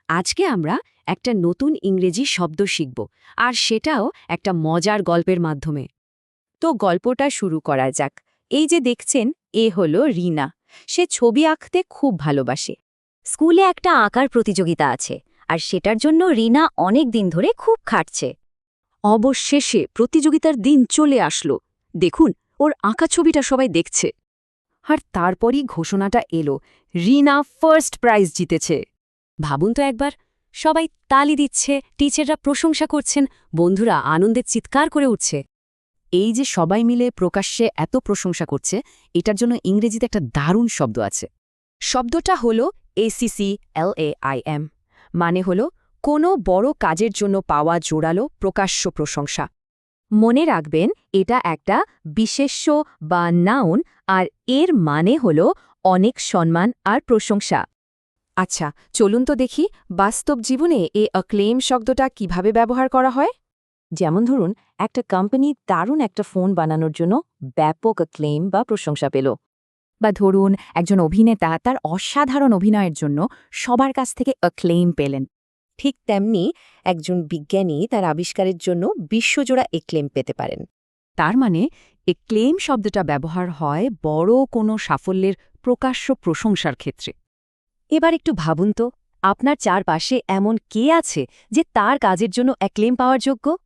আজকে আমরা একটা নতুন ইংরেজি শব্দ শিখব আর সেটাও একটা মজার গল্পের মাধ্যমে। তো গল্পটা শুরু করা যাক। এই যে দেখছেন, এ হলো রিনা। সে ছবি আঁকতে খুব ভালোবাসে। স্কুলে একটা আঁকার প্রতিযোগিতা আছে আর সেটার জন্য রিনা অনেক দিন ধরে খুব খাটছে। অবশেষে প্রতিযোগিতার দিন চলে আসলো। দেখুন, ওর আঁকা ছবিটা সবাই দেখছে। আর তারপরই ঘোষণাটা এলো, রিনা ফার্স্ট প্রাইজ জিতেছে। ভাবুন তো একবার, সবাই তালি দিচ্ছে, টিচাররা প্রশংসা করছেন, বন্ধুরা আনন্দে চিৎকার করে উঠছে। এই যে সবাই মিলে প্রকাশ্যে এত প্রশংসা করছে, এটার জন্য ইংরেজিতে একটা দারুণ শব্দ আছে। শব্দটা হলো ACCLAIM, মানে হলো কোনো বড় কাজের জন্য পাওয়া জোরালো প্রকাশ্য প্রশংসা। মনে রাখবেন, এটা একটা বিশেষ্য বা নাউন, আর এর মানে হল অনেক সম্মান আর প্রশংসা। আচ্ছা, চলুন তো দেখি বাস্তব জীবনে এই অ্যাক্লেইম শব্দটা কিভাবে ব্যবহার করা হয়। যেমন ধরুন, একটা কোম্পানি দারুণ একটা ফোন বানানোর জন্য ব্যাপক অ্যাক্লেইম বা প্রশংসা পেল। বা ধরুন, একজন অভিনেতা তার অসাধারণ অভিনয়ের জন্য সবার কাছ থেকে অ্যাক্লেইম পেলেন। ঠিক তেমনি একজন বিজ্ঞানী তার আবিষ্কারের জন্য বিশ্বজোড়া এক্লেম পেতে পারেন। তার মানে এক্লেম শব্দটা ব্যবহার হয় বড় কোনো সাফল্যের প্রকাশ্য প্রশংসার ক্ষেত্রে। এবার একটু ভাবুন তো, আপনার চারপাশে এমন কে আছে যে তার কাজের জন্য অ্যাক্লেম পাওয়ার যোগ্য?